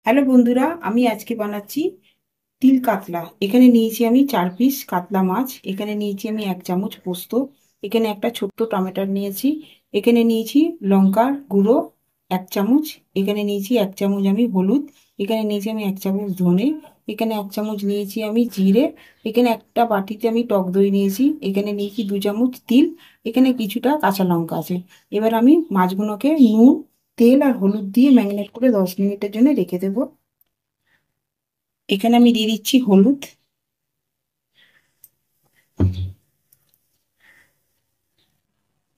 Hello বন্ধুরা, আমি আজকে বানাচ্ছি তিল কাতলা। এখানে নিয়েছি আমি 4 পিস কাতলা মাছ। এখানে নিয়েছি আমি 1 চামচ পোস্ত। এখানে একটা ছোট্ট টমেটো নিয়েছি। এখানে নিয়েছি লঙ্কার গুঁড়ো 1 চামচ। এখানে নিয়েছি 1 চামচ আমি হলুদ। এখানে নিয়েছি আমি 1 চামচ ধনে। এখানে 1 চামচ নিয়েছি আমি জিরে। এখানে একটা বাটিতে আমি টক দই নিয়েছি। এখানে নিয়েছি 2 চামচ তিল। এখানে কিছুটা কাঁচা লঙ্কা আছে। এবার আমি মাছগুলোকে নুন, তেল আর হলুদ দিয়ে ম্যারিনেট করে 10 মিনিটের জন্য রেখে দেবো। এখানে আমি দিয়ে দিচ্ছি হলুদ।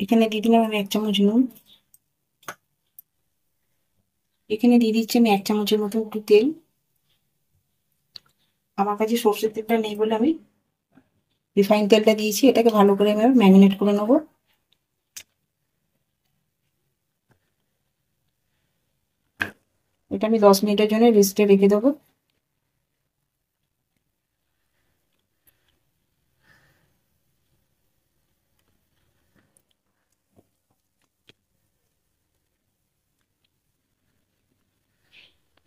এখানে দিয়ে দিলাম আমি 1 চামচ নুন। এখানে দিয়ে দিচ্ছি আমি 1 চামচের মতো একটু তেল। আমার কাছে সর্ষের তেলটা নেই বলে আমি রিফাইন তেলটা দিয়েছি। এটাকে ভালো করে আমি ম্যারিনেট করে নেবো। এটা আমি 10 মিনিটের জন্য রেস্টে রেখে দেবো।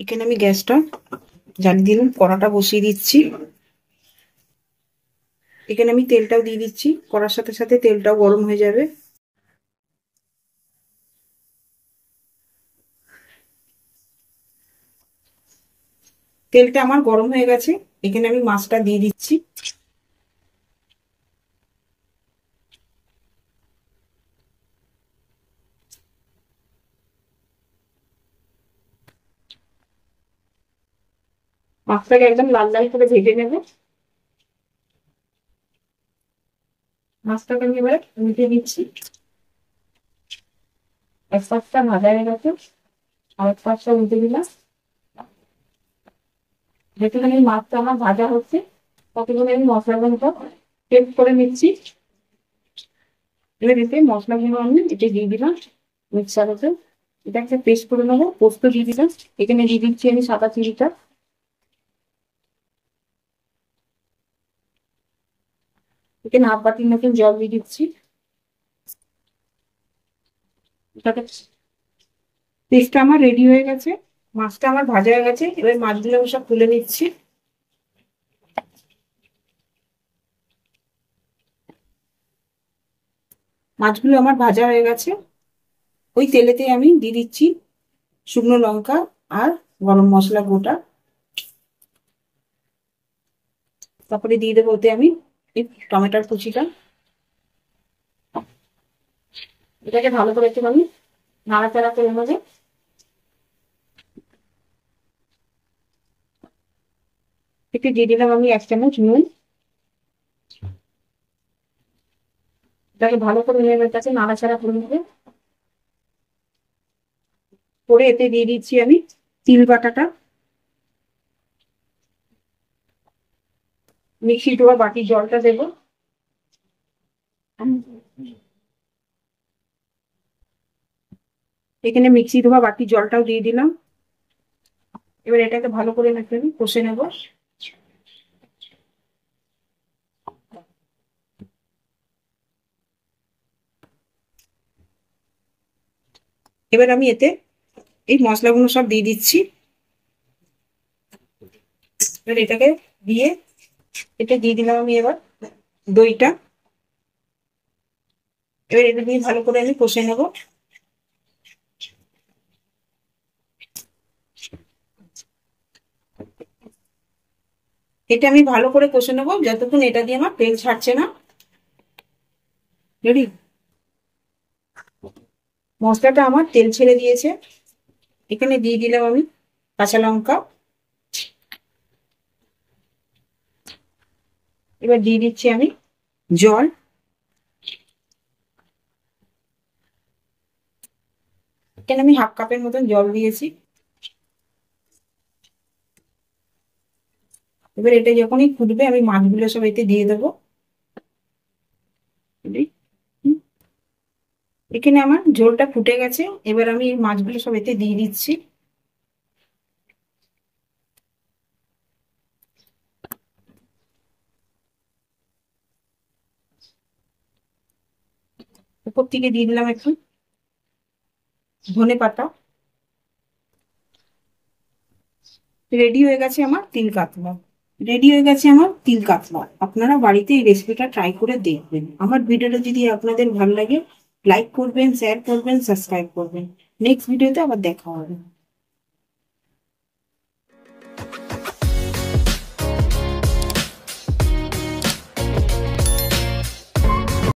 এখানে আমি গ্যাসটা জ্বালিয়ে দিলাম, কড়াটা বসিয়ে দিচ্ছি। এখানে আমি তেলটাও দিয়ে দিচ্ছি। কড়ার সাথে সাথে তেলটাও গরম হয়ে যাবে। তেলটা আমার গরম হয়ে গেছে। এখানে আমি মাছটা দিয়ে দিচ্ছি। মাছটাকে একদম লাল লাল করে ভেজে নেবে। মাছটাকে আমি এবার উল্টে দিচ্ছি। এক পাশটা ভাজা হয়ে গেছে, আর এক পাশটা উল্টে দিলাম। যেখানে মাছটা আমার ভাজা হচ্ছে ততক্ষণে আমি মশলাগুলো পেস্ট করে নিচ্ছি। এবার এতে মশলাগুলো আমি এটা দিয়ে দিলাম মিক্সারেতে। এটা একটা পেস্ট করে নেবো। পোস্ত দিয়ে দিলাম। এখানে দিয়ে দিচ্ছি আমি সাদা চিনিটা। এখানে হাফ বাটির মতন জল দিয়ে দিচ্ছি। এটাকে পেস্টটা আমার রেডি হয়ে গেছে। মাছটা আমার ভাজা হয়ে গেছে। এবার মাছগুলো আমি সব তুলে নিচ্ছি। মাছগুলো আমার ভাজা হয়ে গেছে। ওই তেলেতে আমি দিয়ে দিচ্ছি শুকনো লঙ্কা আর গরম মশলা গোটা। তারপরে দিয়ে দেবো ওতে আমি এই টমেটোর কুচিটা। এটাকে ভালো করে একটু আমি নাড়াচাড়া করে নেবো। একটু দিয়ে দিলাম আমি 1 চামচ নুন। এটাকে ভালো করে নেড়ে কাছে নাড়াচাড়া করে নেবে। করে এতে দিয়ে দিচ্ছি আমি তিল বাটাটা। মিক্সি ধোয়া বাটির জলটা দেবো। এখানে মিক্সি ধোয়া বাটির জলটাও দিয়ে দিলাম। এবার এটাকে ভালো করে আমি কষে নেব। এবার আমি এতে এই মশলাগুলো সব দিয়ে দিচ্ছি। এবার এটাকে দিয়ে এটা দিয়ে দিলাম আমি এবার দইটা। এবার এটা দিয়ে ভালো করে আমি কষে নেব। এটা আমি ভালো করে কষে নেবো যতক্ষণ এটা দিয়ে আমার তেল ছাড়ছে না। রেডি। মশলাটা আমার তেল ছেড়ে দিয়েছে। এখানে দিয়ে দিলাম আমি কাঁচা লঙ্কা। এবার দিয়ে দিচ্ছি আমি জল। এখানে আমি হাফ কাপের মতন জল দিয়েছি। এবার এটা যখনই ফুটবে আমি মাছগুলো সব এতে দিয়ে দেবো। এখানে আমার ঝোলটা ফুটে গেছে। এবার আমি এই মাছগুলো সব এতে দিয়ে দিচ্ছি। উপর থেকে দিয়ে দিলাম একটু ধনে পাতা। রেডি হয়ে গেছে আমার তিল কাতলা। রেডি হয়ে গেছে আমার তিল কাতলা। আপনারা বাড়িতে এই রেসিপিটা ট্রাই করে দেখবেন। আমার ভিডিওটা যদি আপনাদের ভালো লাগে, লাইক করবেন, শেয়ার করবেন, সাবস্ক্রাইব করবেন। নেক্সট ভিডিওতে আবার দেখা হবে।